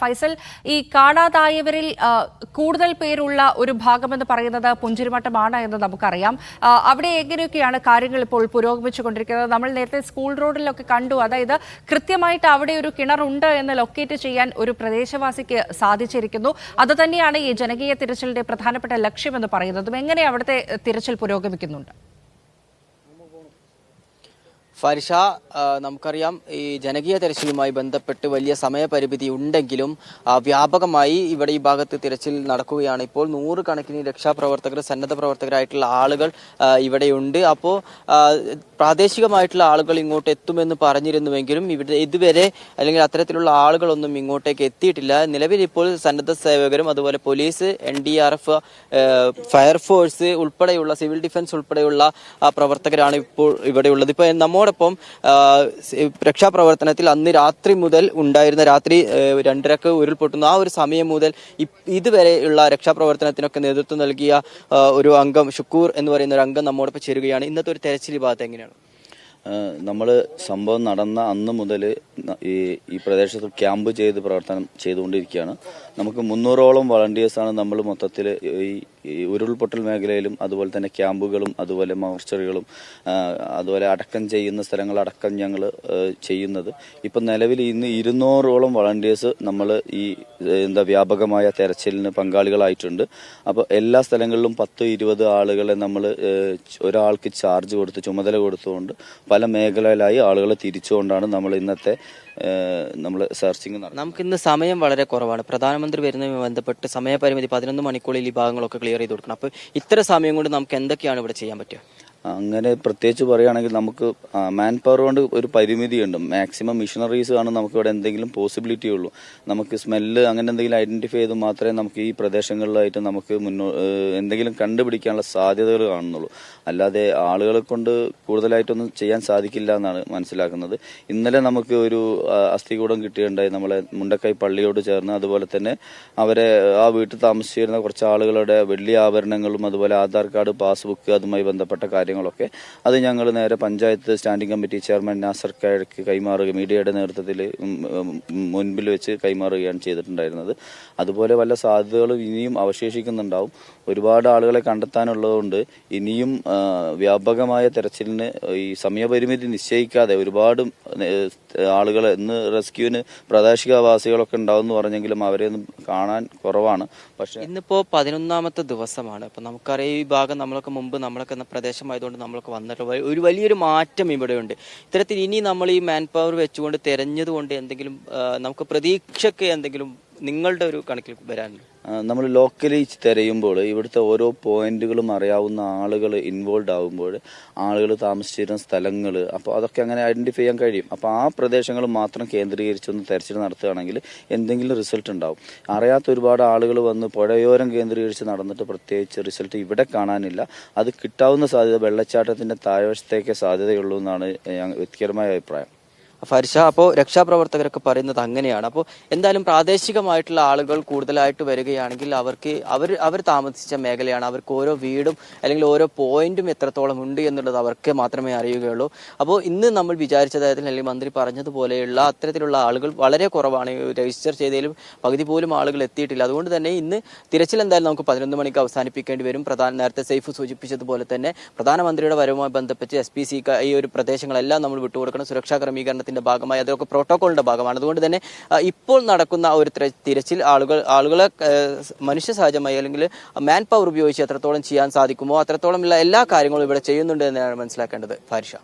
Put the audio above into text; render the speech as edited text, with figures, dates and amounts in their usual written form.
ഫൈസൽ, ഈ കാണാതായവരിൽ കൂടുതൽ പേരുള്ള ഒരു ഭാഗമെന്ന് പറയുന്നത് പുഞ്ചിരിമട്ടമാണ് എന്ന് നമുക്കറിയാം. അവിടെ എങ്ങനെയൊക്കെയാണ് കാര്യങ്ങൾ ഇപ്പോൾ പുരോഗമിച്ചുകൊണ്ടിരിക്കുന്നത്? നമ്മൾ നേരത്തെ സ്കൂൾ റോഡിലൊക്കെ കണ്ടു, അതായത് കൃത്യമായിട്ട് അവിടെ ഒരു കിണറുണ്ട് എന്ന് ലൊക്കേറ്റ് ചെയ്യാൻ ഒരു പ്രദേശവാസിക്ക് സാധിച്ചിരിക്കുന്നു. അതുതന്നെയാണ് ഈ ജനകീയ തിരച്ചിലിന്റെ പ്രധാനപ്പെട്ട ലക്ഷ്യമെന്ന് പറയുന്നതും. എങ്ങനെ അവിടുത്തെ തിരച്ചിൽ പുരോഗമിക്കുന്നുണ്ട്? ഫാരിഷ, നമുക്കറിയാം ഈ ജനകീയ തെരച്ചിലുമായി ബന്ധപ്പെട്ട് വലിയ സമയപരിമിതി ഉണ്ടെങ്കിലും വ്യാപകമായി ഇവിടെ ഈ ഭാഗത്ത് തിരച്ചിൽ നടക്കുകയാണ്. ഇപ്പോൾ 100 കണക്കിന് രക്ഷാപ്രവർത്തകർ, സന്നദ്ധ പ്രവർത്തകരായിട്ടുള്ള ആളുകൾ ഇവിടെയുണ്ട്. അപ്പോൾ പ്രാദേശികമായിട്ടുള്ള ആളുകൾ ഇങ്ങോട്ട് എത്തുമെന്ന് പറഞ്ഞിരുന്നുവെങ്കിലും ഇവിടെ ഇതുവരെ അല്ലെങ്കിൽ അത്തരത്തിലുള്ള ആളുകളൊന്നും ഇങ്ങോട്ടേക്ക് എത്തിയിട്ടില്ല. നിലവിൽ ഇപ്പോൾ സന്നദ്ധ സേവകരും അതുപോലെ പോലീസ്, NDRF, ഫയർഫോഴ്സ് ഉൾപ്പെടെയുള്ള സിവിൽ ഡിഫൻസ് ഉൾപ്പെടെയുള്ള പ്രവർത്തകരാണ് ഇപ്പോൾ ഇവിടെയുള്ളത്. ഇപ്പോൾ നമ്മോടൊപ്പം രക്ഷാപ്രവർത്തനത്തിൽ അന്ന് രാത്രി മുതൽ ഉണ്ടായിരുന്ന, രാത്രി 2:30 ഉരുൾപൊട്ടുന്ന ആ ഒരു സമയം മുതൽ ഇതുവരെയുള്ള രക്ഷാപ്രവർത്തനത്തിനൊക്കെ നേതൃത്വം നൽകിയ ഒരു അംഗം, ഷുക്കൂർ എന്ന് പറയുന്ന ഒരു അംഗം നമ്മോടൊപ്പം ചേരുകയാണ്. ഇന്നത്തെ ഒരു തെരച്ചിൽ ഭാഗത്ത് എങ്ങനെയാണ്? നമ്മൾ സംഭവം നടന്ന അന്ന് മുതൽ ഈ പ്രദേശത്ത് ക്യാമ്പ് ചെയ്ത് പ്രവർത്തനം ചെയ്തുകൊണ്ടിരിക്കുകയാണ്. നമുക്ക് 300ഓളം വളണ്ടിയേഴ്സാണ് നമ്മൾ മൊത്തത്തിൽ ഈ ഉരുൾപൊട്ടൽ മേഖലയിലും അതുപോലെ തന്നെ ക്യാമ്പുകളും അതുപോലെ മോർച്ചറികളും അതുപോലെ അടക്കം ചെയ്യുന്ന സ്ഥലങ്ങളടക്കം ഞങ്ങൾ ചെയ്യുന്നത്. ഇപ്പം നിലവിൽ ഇന്ന് 200ഓളം വളണ്ടിയേഴ്സ് നമ്മൾ ഈ വ്യാപകമായ തെരച്ചിലിന് പങ്കാളികളായിട്ടുണ്ട്. അപ്പോൾ എല്ലാ സ്ഥലങ്ങളിലും 10-20 ആളുകളെ നമ്മൾ ഒരാൾക്ക് ചാർജ് കൊടുത്ത്, ചുമതല കൊടുത്തുകൊണ്ട് പല മേഖലയിലായി ആളുകളെ തിരിച്ചുകൊണ്ടാണ് നമ്മൾ ഇന്നത്തെ സെർച്ചിങ് നടത്തുന്നത്. നമുക്കിന്ന് സമയം വളരെ കുറവാണ്. പ്രധാനമന്ത്രി വരുന്നതുമായി ബന്ധപ്പെട്ട് സമയപരിമിതി 11 മണിക്കൂറിൽ ഈ ഭാഗങ്ങളൊക്കെ ക്ലിയർ ചെയ്ത് കൊടുക്കണം. അപ്പോൾ ഇത്ര സമയം കൊണ്ട് നമുക്ക് എന്തൊക്കെയാണ് ഇവിടെ ചെയ്യാൻ പറ്റുക? അങ്ങനെ പ്രത്യേകിച്ച് പറയുകയാണെങ്കിൽ നമുക്ക് മാൻ പവർ കൊണ്ട് ഒരു പരിമിതിയുണ്ട്. മാക്സിമം മിഷനറീസ് ആണ് നമുക്ക് ഇവിടെ എന്തെങ്കിലും പോസിബിലിറ്റി ഉള്ളൂ. നമുക്ക് സ്മെല്ല് അങ്ങനെ എന്തെങ്കിലും ഐഡന്റിഫൈ ചെയ്ത് മാത്രമേ നമുക്ക് ഈ പ്രദേശങ്ങളിലായിട്ട് നമുക്ക് എന്തെങ്കിലും കണ്ടുപിടിക്കാനുള്ള സാധ്യതകൾ കാണുന്നുള്ളൂ. അല്ലാതെ ആളുകളെ കൊണ്ട് കൂടുതലായിട്ടൊന്നും ചെയ്യാൻ സാധിക്കില്ല എന്നാണ് മനസ്സിലാക്കുന്നത്. ഇന്നലെ നമുക്ക് ഒരു അസ്ഥികൂടം കിട്ടിയിട്ടുണ്ടായി നമ്മളെ മുണ്ടക്കൈ പള്ളിയോട് ചേർന്ന്. അതുപോലെ തന്നെ അവരെ ആ വീട്ടിൽ താമസിച്ചിരുന്ന കുറച്ച് ആളുകളുടെ വെള്ളി ആഭരണങ്ങളും അതുപോലെ ആധാർ കാർഡ്, പാസ്ബുക്ക്, അതുമായി ബന്ധപ്പെട്ട കാര്യങ്ങളൊക്കെ അത് ഞങ്ങൾ നേരെ panchayat standing committee chairman Nasar കാഴക്ക് കൈമാറുക, മീഡിയയുടെ നേതൃത്വത്തിൽ മുൻപിൽ വെച്ച് കൈമാറുകയാണ് ചെയ്തിട്ടുണ്ടായിരുന്നത്. അതുപോലെ വല്ല സാധ്യതകളും ഇനിയും അവശേഷിക്കുന്നുണ്ടാവും. ഒരുപാട് ആളുകളെ കണ്ടെത്താനുള്ളതുകൊണ്ട് ഇനിയും വ്യാപകമായ തെരച്ചിലിന് ഈ സമയപരിമിതി നിശ്ചയിക്കാതെ ഒരുപാട് ആളുകളെ ഇന്ന് റെസ്ക്യൂവിന് പ്രാദേശികവാസികളൊക്കെ ഉണ്ടാവും എന്ന് പറഞ്ഞെങ്കിലും അവരെ ഒന്നും കാണാൻ കുറവാണ്. പക്ഷെ ഇന്നിപ്പോ 11ാമത്തെ ദിവസമാണ്. അപ്പൊ നമുക്കറിയാം ഈ ഭാഗം നമ്മളൊക്കെ എന്ന പ്രദേശമായതുകൊണ്ട് നമ്മളൊക്കെ വന്നിട്ട് ഒരു വലിയൊരു മാറ്റം ഇവിടെയുണ്ട്. ഇത്തരത്തിൽ ഇനി നമ്മൾ ഈ മാൻ പവർ വെച്ചുകൊണ്ട് തെരഞ്ഞതുകൊണ്ട് എന്തെങ്കിലും നമുക്ക് പ്രതീക്ഷയ്ക്ക് എന്തെങ്കിലും നിങ്ങളുടെ ഒരു കണക്കിൽ വരാനുണ്ട്? നമ്മൾ ലോക്കലി തിരയുമ്പോൾ ഇവിടുത്തെ ഓരോ പോയിന്റുകളും അറിയാവുന്ന ആളുകൾ ഇൻവോൾവ് ആകുമ്പോൾ ആളുകൾ താമസിച്ചിരുന്ന സ്ഥലങ്ങൾ, അപ്പോൾ അതൊക്കെ അങ്ങനെ ഐഡന്റിഫൈ ചെയ്യാൻ കഴിയും. അപ്പോൾ ആ പ്രദേശങ്ങൾ മാത്രം കേന്ദ്രീകരിച്ചൊന്ന് തെരച്ചിൽ നടത്തുകയാണെങ്കിൽ എന്തെങ്കിലും റിസൾട്ട് ഉണ്ടാവും. അറിയാത്ത ഒരുപാട് ആളുകൾ വന്ന് പുഴയോരം കേന്ദ്രീകരിച്ച് നടന്നിട്ട് പ്രത്യേകിച്ച് റിസൾട്ട് ഇവിടെ കാണാനില്ല. അത് കിട്ടാവുന്ന സാധ്യത വെള്ളച്ചാട്ടത്തിന്റെ താഴ്വശത്തേക്ക് സാധ്യതയുള്ളൂ എന്നാണ് വ്യക്തിപരമായ അഭിപ്രായം. ഫാരിഷ, അപ്പോൾ രക്ഷാപ്രവർത്തകരൊക്കെ പറയുന്നത് അങ്ങനെയാണ്. അപ്പോൾ എന്തായാലും പ്രാദേശികമായിട്ടുള്ള ആളുകൾ കൂടുതലായിട്ട് വരികയാണെങ്കിൽ അവർ താമസിച്ച മേഖലയാണ്, അവർക്ക് ഓരോ വീടും അല്ലെങ്കിൽ ഓരോ പോയിന്റും എത്രത്തോളം ഉണ്ട് എന്നുള്ളത് അവർക്ക് മാത്രമേ അറിയുകയുള്ളൂ. അപ്പോൾ ഇന്ന് നമ്മൾ വിചാരിച്ചത് അല്ലെങ്കിൽ മന്ത്രി പറഞ്ഞതുപോലെയുള്ള അത്തരത്തിലുള്ള ആളുകൾ വളരെ കുറവാണ്. രജിസ്റ്റർ ചെയ്തതിലും പകുതി പോലും ആളുകൾ എത്തിയിട്ടില്ല. അതുകൊണ്ട് തന്നെ ഇന്ന് തിരച്ചിൽ എന്തായാലും നമുക്ക് 11 മണിക്ക് അവസാനിപ്പിക്കേണ്ടി വരും. നേരത്തെ സൈഫ് സൂചിപ്പിച്ചതുപോലെ തന്നെ പ്രധാനമന്ത്രിയുടെ വരവുമായി ബന്ധപ്പെട്ട് SPC ഈ ഒരു പ്രദേശങ്ങളെല്ലാം നമ്മൾ വിട്ടുകൊടുക്കണം. സുരക്ഷാ ക്രമീകരണത്തിന്റെ ഭാഗമായി അതൊക്കെ പ്രോട്ടോകോളിന്റെ ഭാഗമാണ്. അതുകൊണ്ട് തന്നെ ഇപ്പോൾ നടക്കുന്ന ഒരു തിരച്ചിൽ ആളുകളെ മനുഷ്യ സഹജമായി അല്ലെങ്കിൽ മാൻ പവർ ഉപയോഗിച്ച് എത്രത്തോളം ചെയ്യാൻ സാധിക്കുമോ അത്രത്തോളം എല്ലാ കാര്യങ്ങളും ഇവിടെ ചെയ്യുന്നുണ്ട് എന്നാണ് മനസ്സിലാക്കേണ്ടത്. ഫാരിഷ.